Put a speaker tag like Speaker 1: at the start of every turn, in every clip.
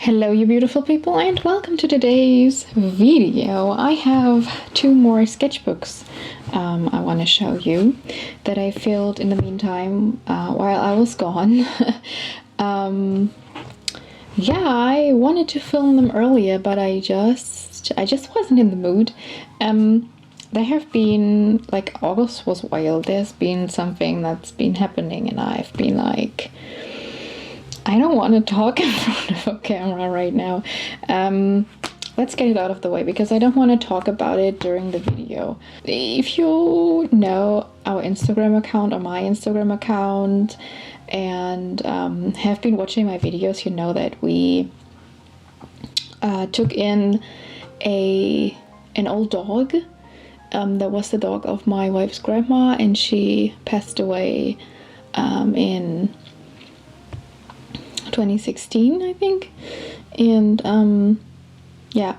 Speaker 1: Hello you beautiful people and welcome to today's video. I have two more sketchbooks I want to show you that I filled in the meantime while I was gone. Yeah, I wanted to film them earlier, but I just wasn't in the mood. There have been, like, August was wild. There's been something that's been happening and I've been like, I don't want to talk in front of a camera right now. Let's get it out of the way because I don't want to talk about it during the video. If you know our Instagram account or my Instagram account and have been watching my videos, you know that we took in an old dog. That was the dog of my wife's grandma, and she passed away in 2016, I think. And yeah,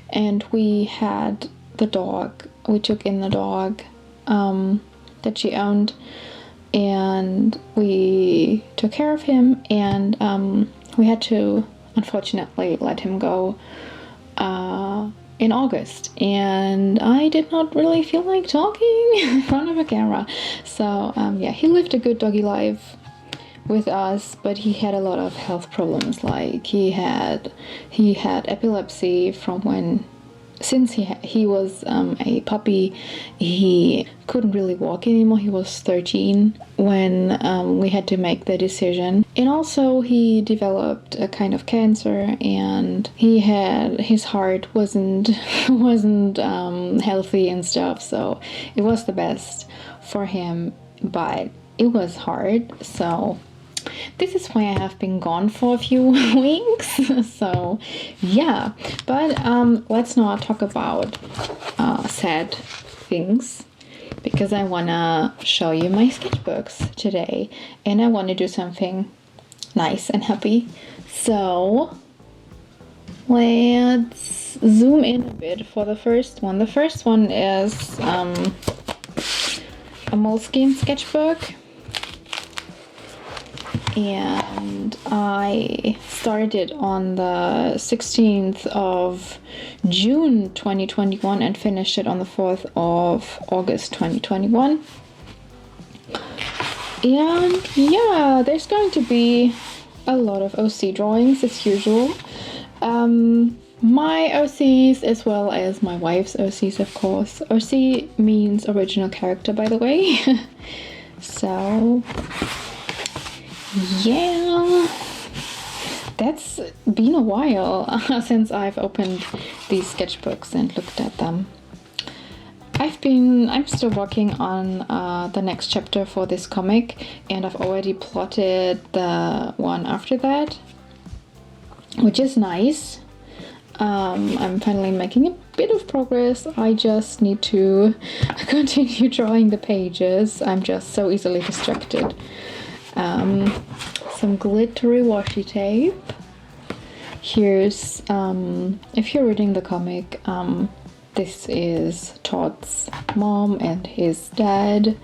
Speaker 1: and we had the dog, we took in the dog that she owned, and we took care of him, and we had to unfortunately let him go in August, and I did not really feel like talking in front of a camera. So yeah, he lived a good doggy life with us, but he had a lot of health problems. Like he had epilepsy from since he was a puppy. He couldn't really walk anymore. He was 13 when we had to make the decision, and also he developed a kind of cancer, and his heart wasn't healthy and stuff, so it was the best for him, but it was hard. So this is why I have been gone for a few weeks. So yeah, but let's not talk about sad things, because I want to show you my sketchbooks today, and I want to do something nice and happy. So let's zoom in a bit for the first one. The first one is a Moleskine sketchbook, and I started on the 16th of June 2021 and finished it on the 4th of August 2021. And yeah, there's going to be a lot of OC drawings as usual. My OCs as well as my wife's OCs, of course. OC means original character, by the way. So yeah, that's been a while since I've opened these sketchbooks and looked at them. I'm still working on the next chapter for this comic, and I've already plotted the one after that, which is nice. I'm finally making a bit of progress. I just need to continue drawing the pages. I'm just so easily distracted. Some glittery washi tape. Here's, if you're reading the comic, this is Todd's mom and his dad,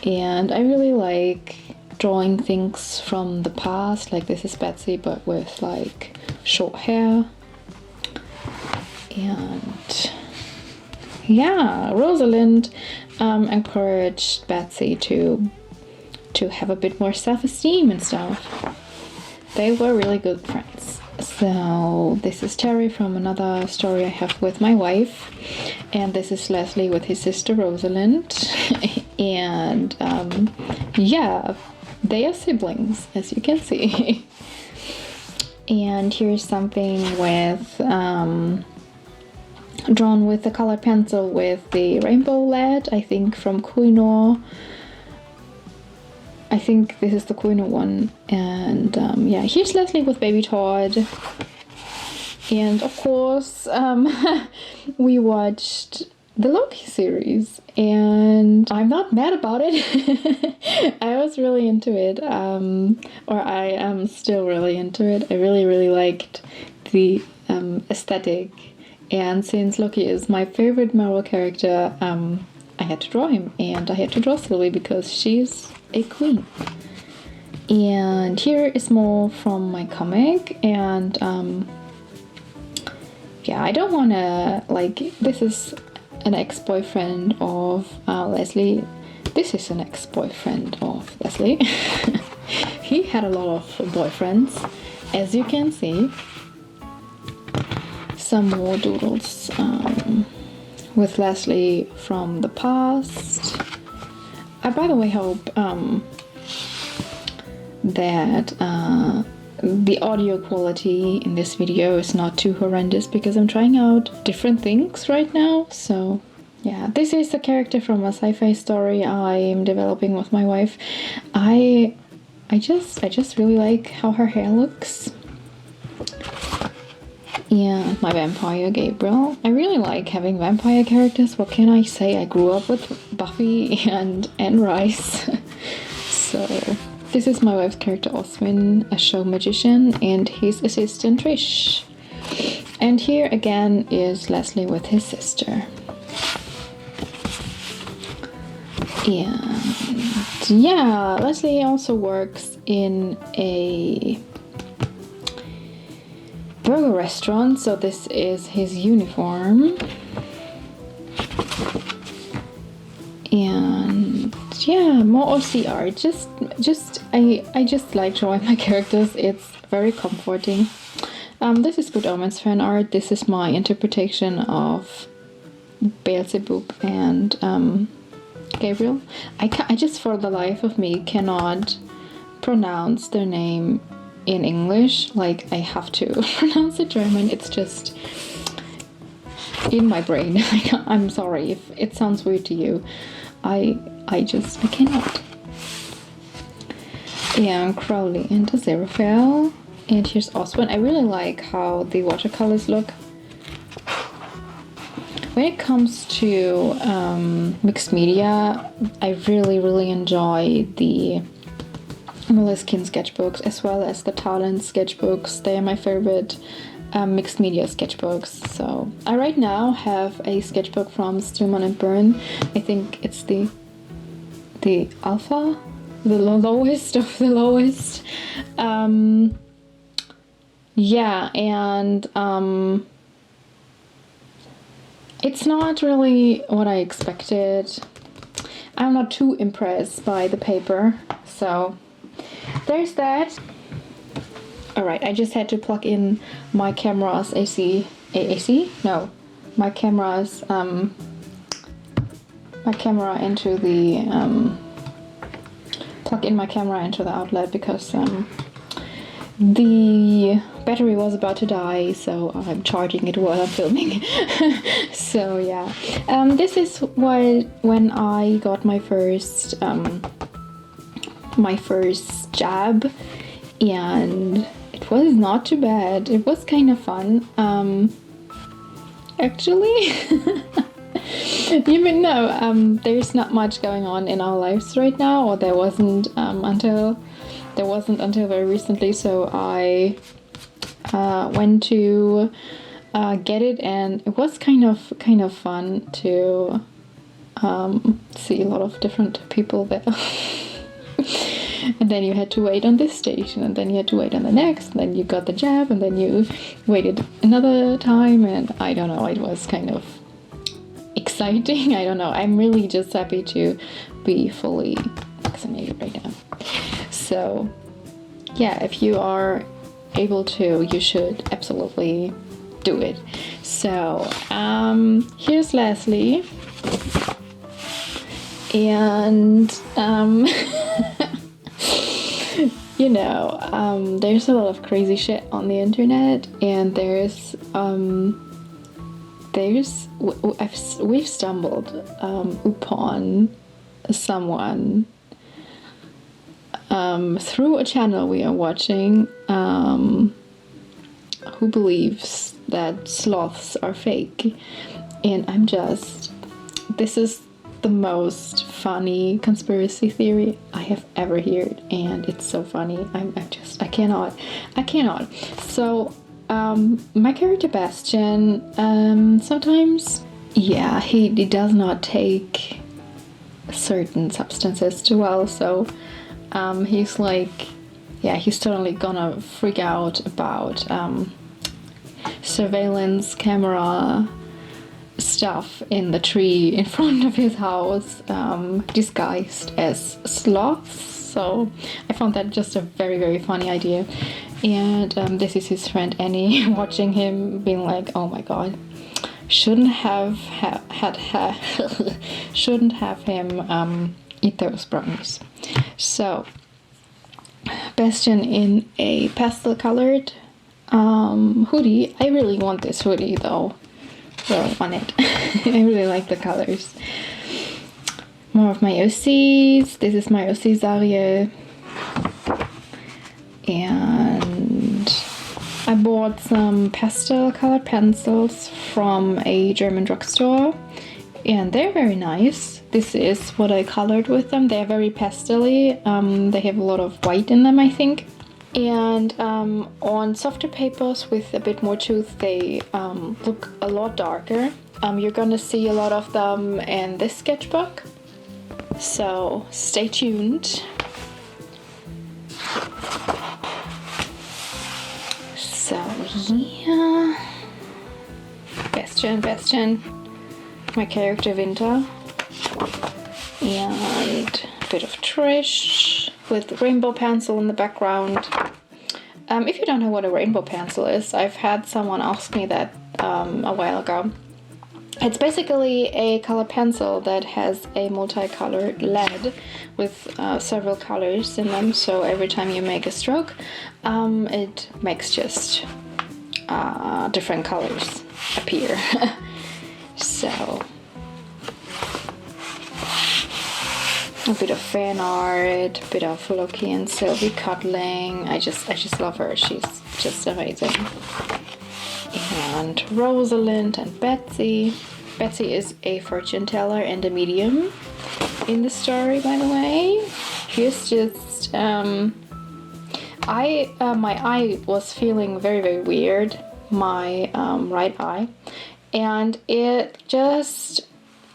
Speaker 1: and I really like drawing things from the past. Like this is Betsy, but with like short hair. And yeah, Rosalind encouraged Betsy to have a bit more self-esteem and stuff. They were really good friends. So this is Terry from another story I have with my wife, and this is Leslie with his sister Rosalind. And yeah, they are siblings, as you can see. And here's something with drawn with the colored pencil with the rainbow lead, I think from Kuino. I think this is the Kuino one. And yeah, here's Leslie with baby Todd. And of course, we watched the Loki series, and I'm not mad about it. I was really into it, or I am still really into it. I really liked the aesthetic, and since Loki is my favorite Marvel character, I had to draw him, and I had to draw Sylvie because she's a queen. And here is more from my comic, and yeah, I don't want to, like, this is an ex-boyfriend of Leslie. This is an ex-boyfriend of Leslie. He had a lot of boyfriends, as you can see. Some more doodles with Leslie from the past. I, by the way, hope that the audio quality in this video is not too horrendous, because I'm trying out different things right now. So yeah, this is the character from a sci-fi story I am developing with my wife. I just really like how her hair looks. And my vampire Gabriel. I really like having vampire characters. What can I say? I grew up with Buffy and Anne Rice. So this is my wife's character Oswin, a show magician, and his assistant Trish. And here again is Leslie with his sister. And yeah, Leslie also works in a burger restaurant, so this is his uniform. And yeah, more OC art. I just like drawing my characters. It's very comforting. This is Good Omens fan art. This is my interpretation of Beelzebub and Gabriel. I just, for the life of me, cannot pronounce their name in English. Like, I have to pronounce it German. It's just in my brain. I'm sorry if it sounds weird to you. I cannot. Yeah, Crowley and Aziraphale. And here's Oswin. I really like how the watercolors look. When it comes to mixed media, I really enjoy the Moleskine sketchbooks as well as the Talent sketchbooks. They are my favorite mixed media sketchbooks. So I right now have a sketchbook from Stillman and Byrne. I think it's the alpha, the lowest of the lowest. Yeah, and it's not really what I expected. I'm not too impressed by the paper, so there's that. Alright, I just had to plug in my camera's my camera's my camera into the plug in my camera into the outlet, because the battery was about to die, so I'm charging it while I'm filming. So yeah, this is when I got my first jab, and it was not too bad. It was kind of fun, actually. Even though there's not much going on in our lives right now, or there wasn't until very recently, so I went to get it, and it was kind of fun to see a lot of different people there. And then you had to wait on this station, and then you had to wait on the next, and then you got the jab, and then you waited another time, and I don't know, it was kind of exciting. I don't know, I'm really just happy to be fully vaccinated right now. So yeah, if you are able to, you should absolutely do it. So here's Leslie, and you know, there's a lot of crazy shit on the internet, and we've stumbled upon someone through a channel we are watching who believes that sloths are fake, and this is the most funny conspiracy theory I have ever heard, and it's so funny. I cannot. So my character Bastian, sometimes, yeah, he does not take certain substances too well, so he's like yeah, he's totally gonna freak out about surveillance camera stuff in the tree in front of his house, disguised as sloths. So I found that just a very, very funny idea. And this is his friend Annie watching him, being like, oh my god, shouldn't have him eat those brownies. So Bastion in a pastel colored hoodie. I really want this hoodie though. Really want it. I really like the colors. More of my OCs. This is my OC Zariel. And I bought some pastel colored pencils from a German drugstore. And they're very nice. This is what I colored with them. They're very pastel-y. They have a lot of white in them, I think. And on softer papers with a bit more tooth, they look a lot darker. You're gonna see a lot of them in this sketchbook, so stay tuned. So yeah, Bastion, my character Winter, and a bit of Trish with rainbow pencil in the background. If you don't know what a rainbow pencil is, I've had someone ask me that a while ago. It's basically a color pencil that has a multicolored lead with several colors in them, so every time you make a stroke, it makes just different colors appear. So a bit of fan art, a bit of Loki and Sylvie cuddling. I just love her. She's just amazing. And Rosalind and Betsy. Betsy is a fortune teller and a medium in the story, by the way. She's just my eye was feeling very, very weird, my right eye, and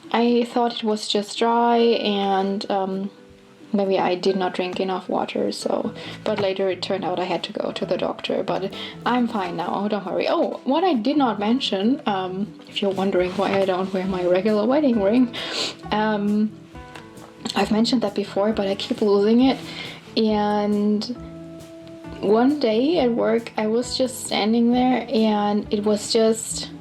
Speaker 1: I thought it was just dry, and maybe I did not drink enough water, but later it turned out I had to go to the doctor, but I'm fine now, don't worry. Oh, what I did not mention, if you're wondering why I don't wear my regular wedding ring, I've mentioned that before, but I keep losing it, and one day at work I was just standing there and it was just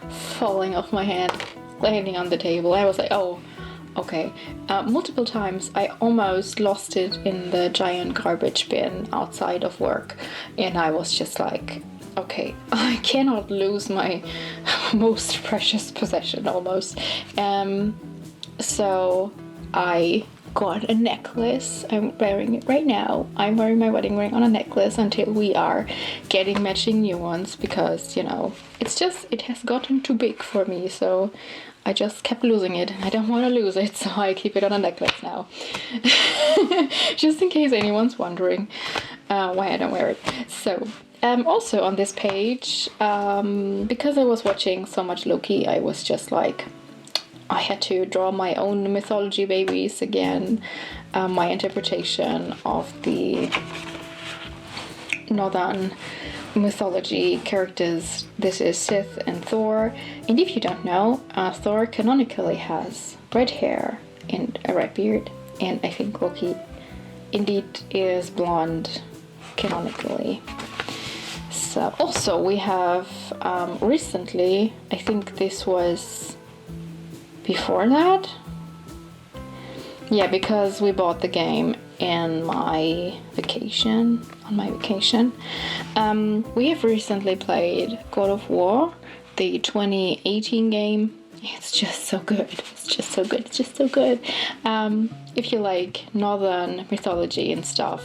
Speaker 1: falling off my hand, landing on the table. I was like, oh, okay. Multiple times I almost lost it in the giant garbage bin outside of work, and I was just like, okay, I cannot lose my most precious possession almost. So I got a necklace. I'm wearing it right now. I'm wearing my wedding ring on a necklace until we are getting matching new ones, because, you know, it has gotten too big for me, so I just kept losing it, and I don't want to lose it, so I keep it on a necklace now. Just in case anyone's wondering why I don't wear it. So, also on this page, because I was watching so much Loki, I was just like, I had to draw my own mythology babies again, my interpretation of the northern mythology characters. This is Sith and Thor, and if you don't know, Thor canonically has red hair and a red beard, and I think Loki indeed is blonde canonically. So also we have recently, I think this was before that, yeah, because we bought the game on my vacation. We have recently played God of War, the 2018 game. It's just so good. If you like northern mythology and stuff,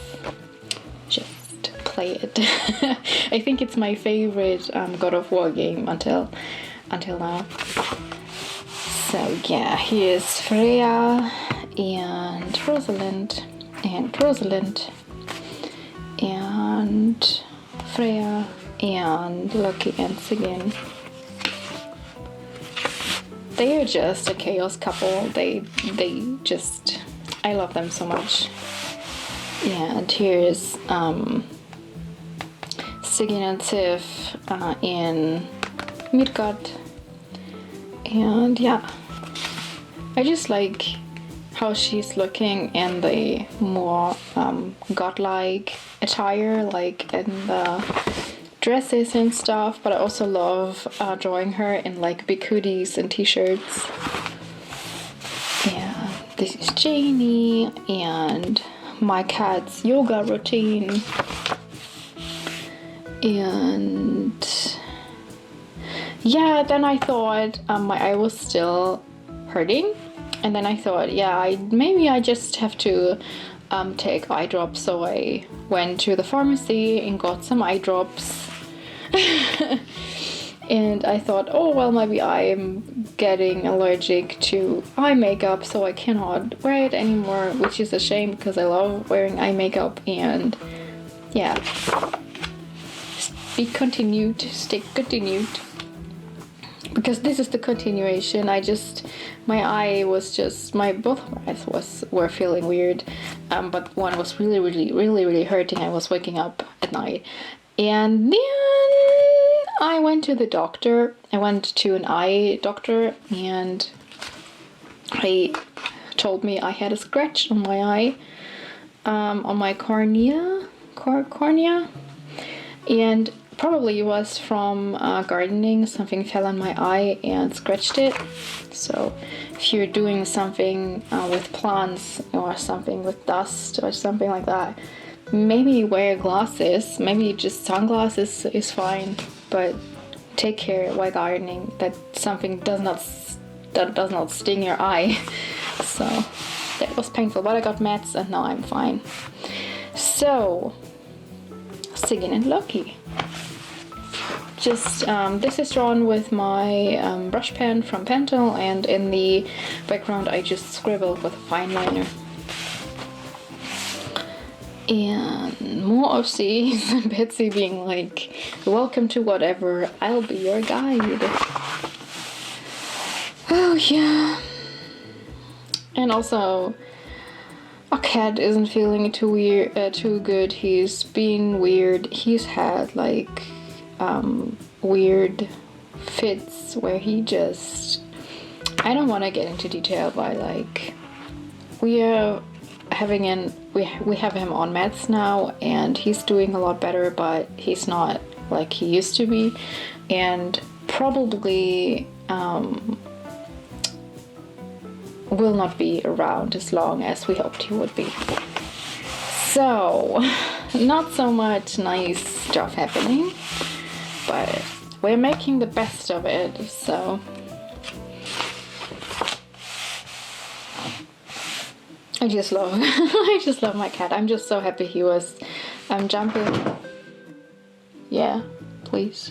Speaker 1: just play it. I think it's my favorite God of War game until now. So yeah, here's Freya and Rosalind and Freya and Loki and Sigyn. They are just a chaos couple. They just, I love them so much. And here's Sigyn and Sif in Midgard. And yeah, I just like how she's looking in the more godlike attire, like in the dresses and stuff, but I also love drawing her in like big hoodies and t-shirts. And this is Janie and my cat's yoga routine. And yeah, then I thought my eye was still hurting, and then I thought, yeah, maybe I just have to take eye drops. So I went to the pharmacy and got some eye drops. And I thought, oh well, maybe I'm getting allergic to eye makeup, so I cannot wear it anymore, which is a shame because I love wearing eye makeup. And yeah, stay continued, because this is the continuation. My eye was just, both of my eyes were feeling weird, but one was really hurting. I was waking up at night, and then I went to the doctor. I went to an eye doctor, and he told me I had a scratch on my eye, on my cornea, and probably it was from gardening. Something fell on my eye and scratched it. So if you're doing something with plants or something with dust or something like that, maybe wear glasses. Maybe just sunglasses is fine, but take care while gardening that something does not sting your eye. So that was painful, but I got meds and now I'm fine. So Sigyn and Loki. Just this is drawn with my brush pen from Pentel, and in the background I just scribbled with a fine liner. And more of these, and Betsy being like, welcome to whatever, I'll be your guide. Oh yeah. And also, our cat isn't feeling too good. He's been weird. He's had like weird fits where he just, I don't want to get into detail, but like we have him on meds now, and he's doing a lot better, but he's not like he used to be, and probably will not be around as long as we hoped he would be. So not so much nice stuff happening, but we're making the best of it. So I just love my cat. I'm just so happy he was jumping. Yeah, please.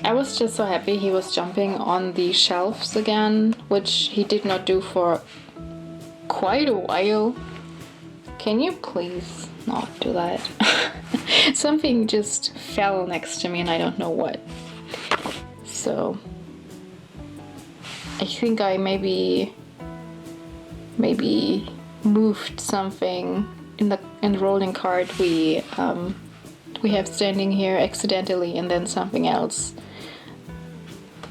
Speaker 1: I was just so happy he was jumping on the shelves again, which he did not do for quite a while. Can you please not do that? Something just fell next to me and I don't know what. So I think I maybe moved something in the rolling cart we have standing here accidentally, and then something else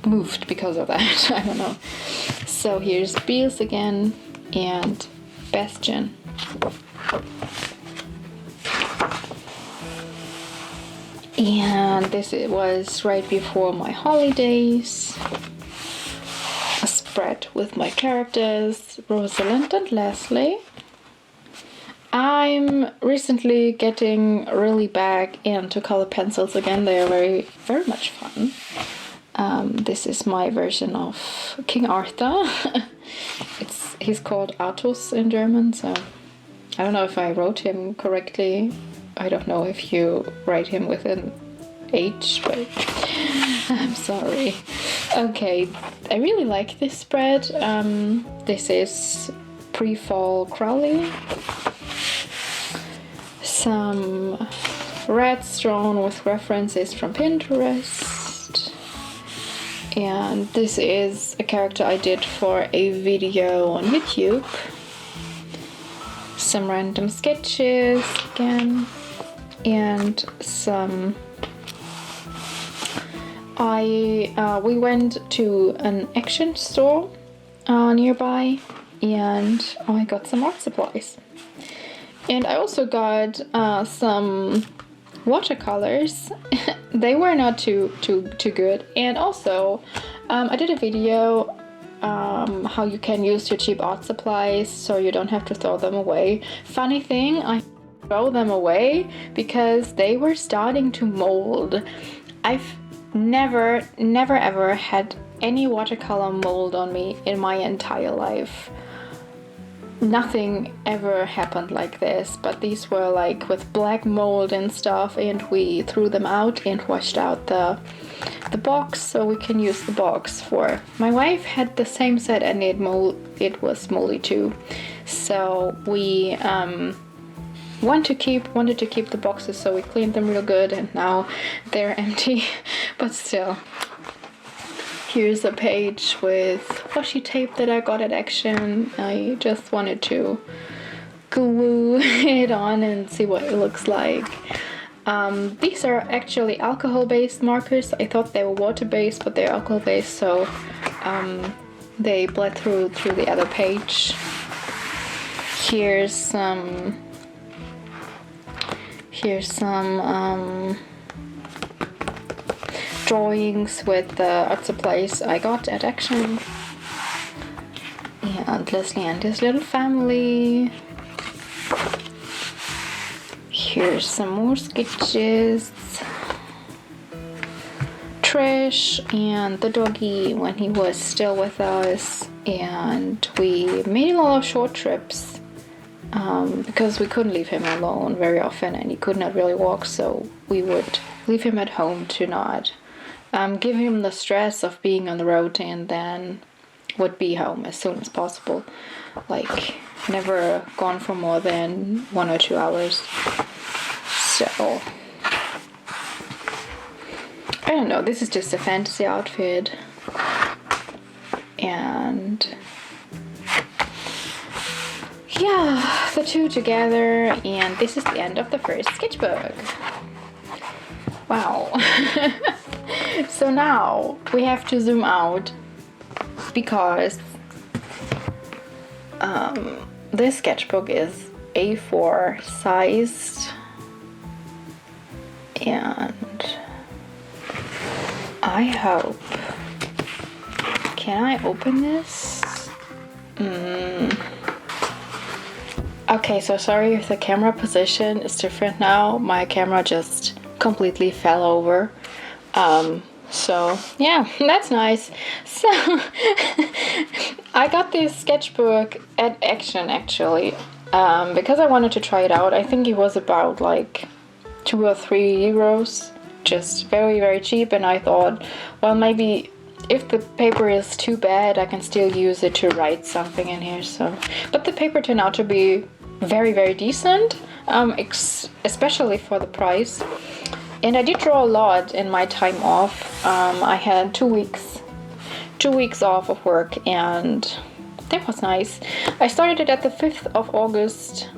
Speaker 1: moved because of that. I don't know. So here's Beals again and Bastion. And this was right before my holidays. A spread with my characters, Rosalind and Leslie. I'm recently getting really back into color pencils again. They are very much fun. This is my version of King Arthur. He's called Artus in German, so I don't know if I wrote him correctly. I don't know if you write him with an H, but I'm sorry. Okay, I really like this spread. This is pre-fall Crowley. Some rats drawn with references from Pinterest. And this is a character I did for a video on YouTube. some random sketches again, and some. We went to an action store nearby, and I got some art supplies. And I also got some watercolors. They were not too good. And also, I did a video how you can use your cheap art supplies so you don't have to throw them away. Funny thing, I throw them away because they were starting to mold. I've never ever had any watercolor mold on me in my entire life. Nothing ever happened like this, but these were like with black mold and stuff, and we threw them out and washed out the box so we can use the box for. My wife had the same set and it was moldy too, so we wanted to keep the boxes, so we cleaned them real good, and now they're empty. But still, here's a page with washi tape that I got at Action. I just wanted to glue it on and see what it looks like. These are actually alcohol-based markers. I thought they were water-based, but they're alcohol-based, so they bled through the other page. Here's some drawings with the art supplies I got at Action. And Leslie and his little family. Here's some more sketches. Trish and the doggy when he was still with us, and we made a lot of short trips because we couldn't leave him alone very often, and he could not really walk, so we would leave him at home to not give him the stress of being on the road, and then would be home as soon as possible. Like, never gone for more than 1 or 2 hours. So, I don't know, this is just a fantasy outfit. And yeah, the two together, and this is the end of the first sketchbook. Wow. So now we have to zoom out because this sketchbook is A4 sized, and I hope, can I open this? Okay, so sorry if the camera position is different now. My camera just completely fell over. So yeah, that's nice. So I got this sketchbook at Action actually, because I wanted to try it out. I think it was about like 2 or 3 euros, just very cheap, and I thought, well, maybe if the paper is too bad, I can still use it to write something in here. So, but the paper turned out to be very decent, especially for the price. And I did draw a lot in my time off. I had 2 weeks off of work, and that was nice. I started it at the 5th of August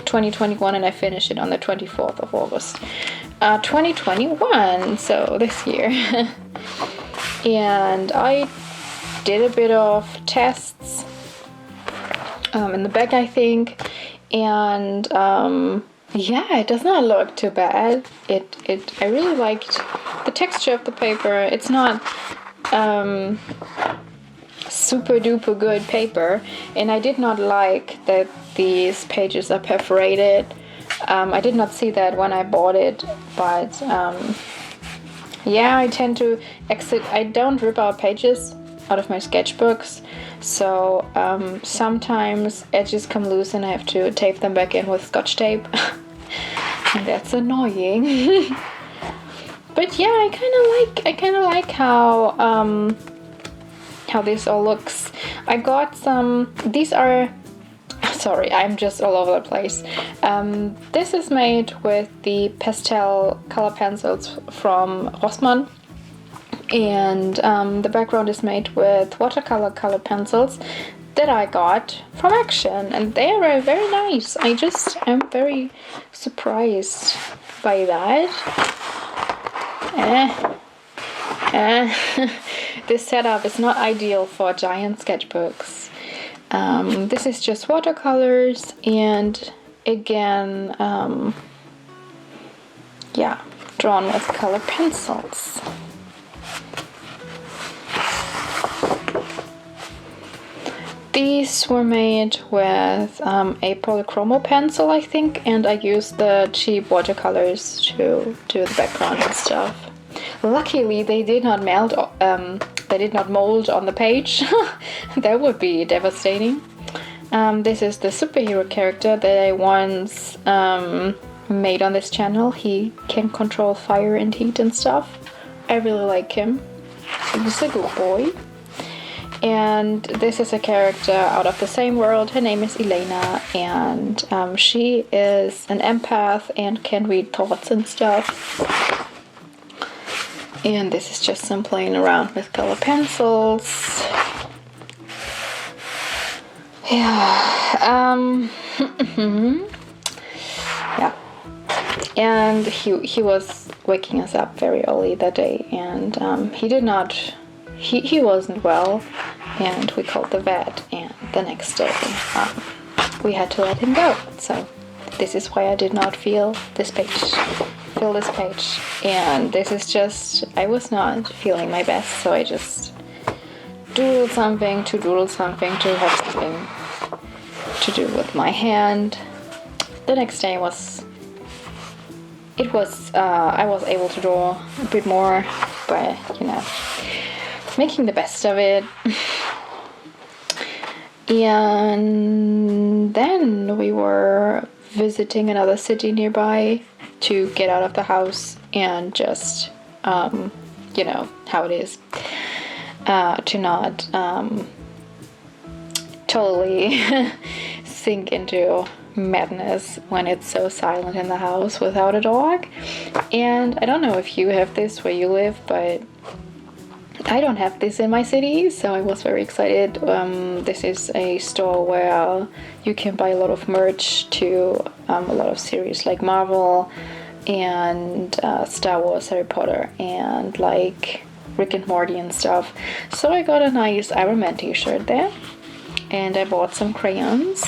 Speaker 1: 2021, and I finished it on the 24th of August 2021, so this year. And I did a bit of tests in the back, I think, and yeah, it does not look too bad. I really liked the texture of the paper. It's not super duper good paper, and I did not like that these pages are perforated. I did not see that when I bought it, but yeah, I tend to I don't rip out pages out of my sketchbooks, so sometimes edges come loose and I have to tape them back in with Scotch tape. And that's annoying. But yeah, I kind of like how this all looks. I got some. These are. Sorry, I'm just all over the place. This is made with the pastel color pencils from Rossmann, and the background is made with watercolor color pencils. that I got from Action, and they are very nice. I just am very surprised by that. This setup is not ideal for giant sketchbooks. This is just watercolors, and again, yeah, drawn with color pencils. These were made with a polychromo pencil, I think, and I used the cheap watercolors to do the background and stuff. Luckily, they did not melt. They did not mold on the page. That would be devastating. This is the superhero character that I once made on this channel. He can control fire and heat and stuff. I really like him. He's a good boy. And this is a character out of the same world. Her name is Elena, and she is an empath and can read thoughts and stuff. And this is just some playing around with color pencils. Yeah. Yeah. And he was waking us up very early that day, and he wasn't well, and we called the vet, and the next day we had to let him go. So this is why I did not fill this page. And this is just, I was not feeling my best, so I just doodled something to have something to do with my hand. The next day I was able to draw a bit more, but you know, making the best of it. And then we were visiting another city nearby to get out of the house and just, you know, how it is, to not totally sink into madness when it's so silent in the house without a dog. And I don't know if you have this where you live, but I don't have this in my city, so I was very excited. This is a store where you can buy a lot of merch to a lot of series like Marvel and Star Wars, Harry Potter, and like Rick and Morty and stuff. So I got a nice Iron Man t-shirt there, and I bought some crayons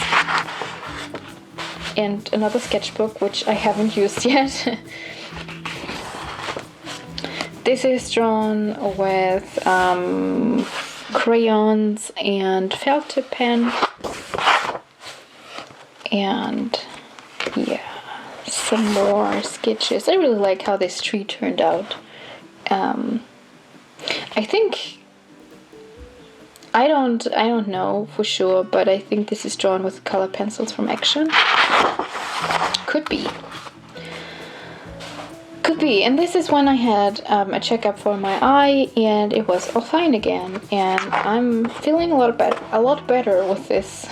Speaker 1: and another sketchbook, which I haven't used yet. This is drawn with crayons and felt tip pen, and yeah, some more sketches. I really like how this tree turned out. I think, I don't know for sure, but I think this is drawn with color pencils from Action. Could be. And this is when I had a checkup for my eye, and it was all fine again, and I'm feeling a lot better with this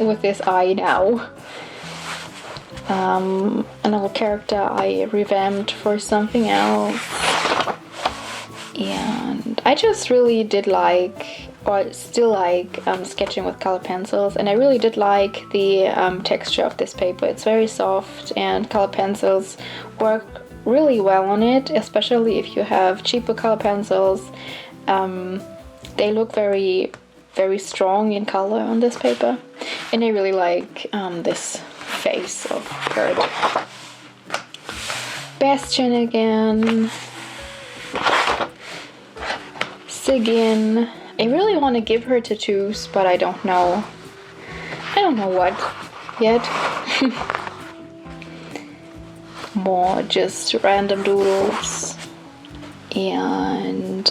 Speaker 1: with this eye now. Another character I revamped for something else, and I just really did like, or still like, sketching with color pencils, and I really did like the texture of this paper. It's very soft, and color pencils work really well on it, especially if you have cheaper color pencils. They look very, very strong in color on this paper, and I really like this face of Kurt. Bastion again. Sigyn. I really want to give her tattoos, but I don't know what yet. More just random doodles. And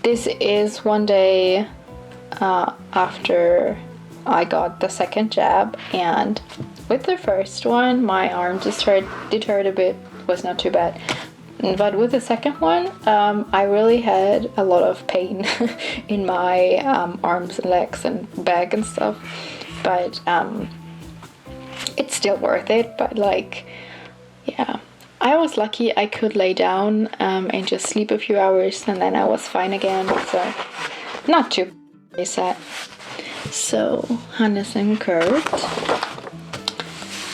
Speaker 1: this is one day after I got the second jab, and with the first one my arm just hurt a bit, was not too bad, but with the second one I really had a lot of pain in my arms and legs and back and stuff, but it's still worth it. But like, yeah, I was lucky I could lay down and just sleep a few hours, and then I was fine again, so not too bad set. So Hannes and Kurt,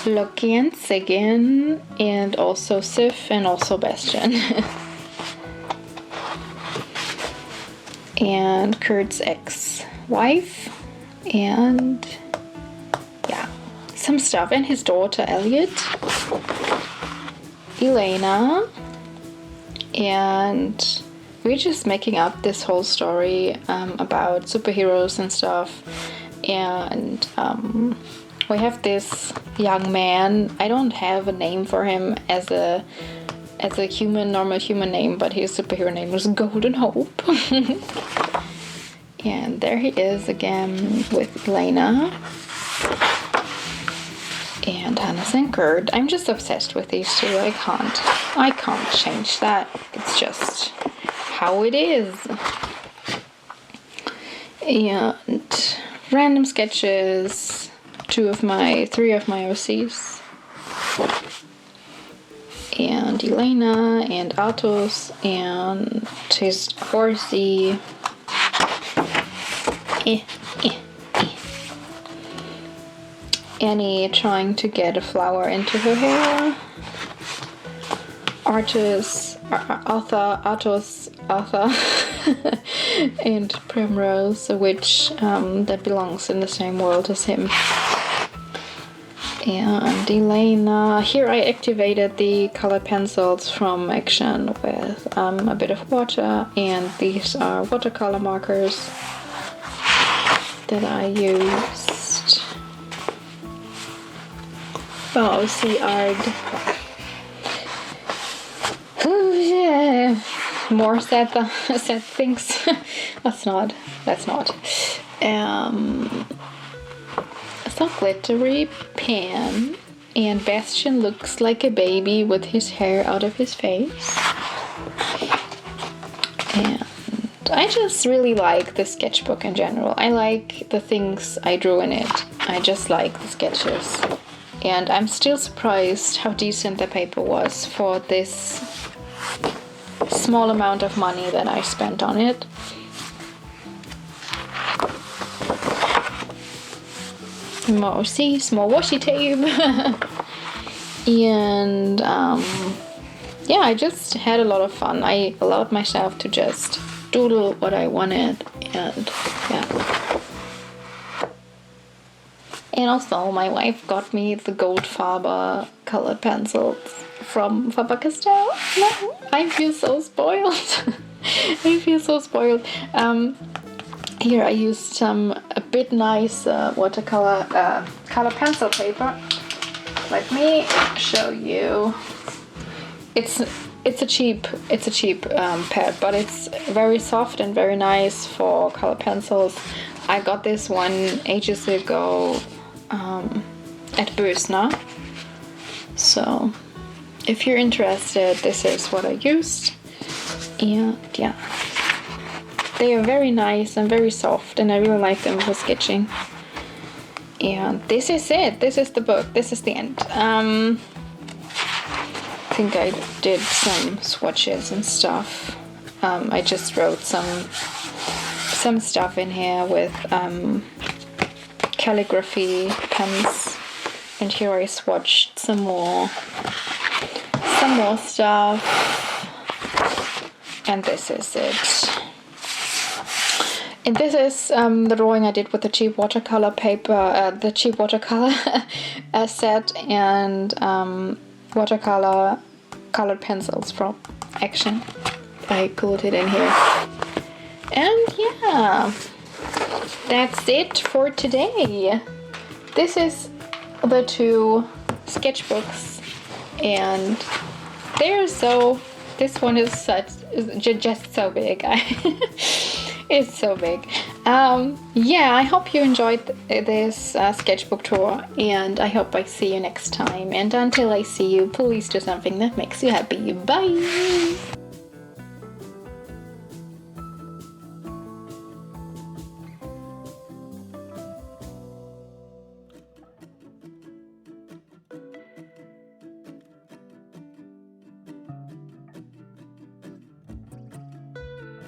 Speaker 1: Loki and Sigyn, and also Sif, and also Bastian. And Kurt's ex-wife, and yeah, some stuff, and his daughter Elliot, Elena, and we're just making up this whole story about superheroes and stuff. And we have this young man. I don't have a name for him as a normal human name, but his superhero name was Golden Hope. And there he is again with Elena and Hannes and Kurt. I'm just obsessed with these two. I can't change that. It's just how it is. And random sketches, 3 of my OCs, and Elena and Atos and his horsey. Annie trying to get a flower into her hair. Arthur, and Primrose, a witch that belongs in the same world as him. And Elena. Here I activated the colored pencils from Action with a bit of water, and these are watercolor markers that I used. Oh, see art. More sad things. That's not. Some glittery pen, and Bastian looks like a baby with his hair out of his face. And I just really like the sketchbook in general. I like the things I drew in it. I just like the sketches. And I'm still surprised how decent the paper was for this small amount of money that I spent on it. More OCs, more washi tape. And yeah, I just had a lot of fun. I allowed myself to just doodle what I wanted, and yeah. And also my wife got me the gold Faber colored pencils from Faber-Castell. I feel so spoiled. Here I used a bit nice watercolor color pencil paper. Let me show you. It's a cheap pad, but it's very soft and very nice for color pencils. I got this one ages ago at Bösner. So if you're interested, this is what I used. And yeah, they are very nice and very soft, and I really like them for sketching. And this is it. This is the book. This is the end. I think I did some swatches and stuff. I just wrote some stuff in here with calligraphy pens, and here I swatched some more stuff. And this is it. And this is the drawing I did with the cheap watercolor paper, the cheap watercolor set, and watercolor colored pencils from Action. I pulled it in here. And yeah, that's it for today. This is the 2 sketchbooks, and this one is just so big. It's so big. Yeah, I hope you enjoyed this sketchbook tour, and I hope I see you next time. And until I see you, please do something that makes you happy. Bye!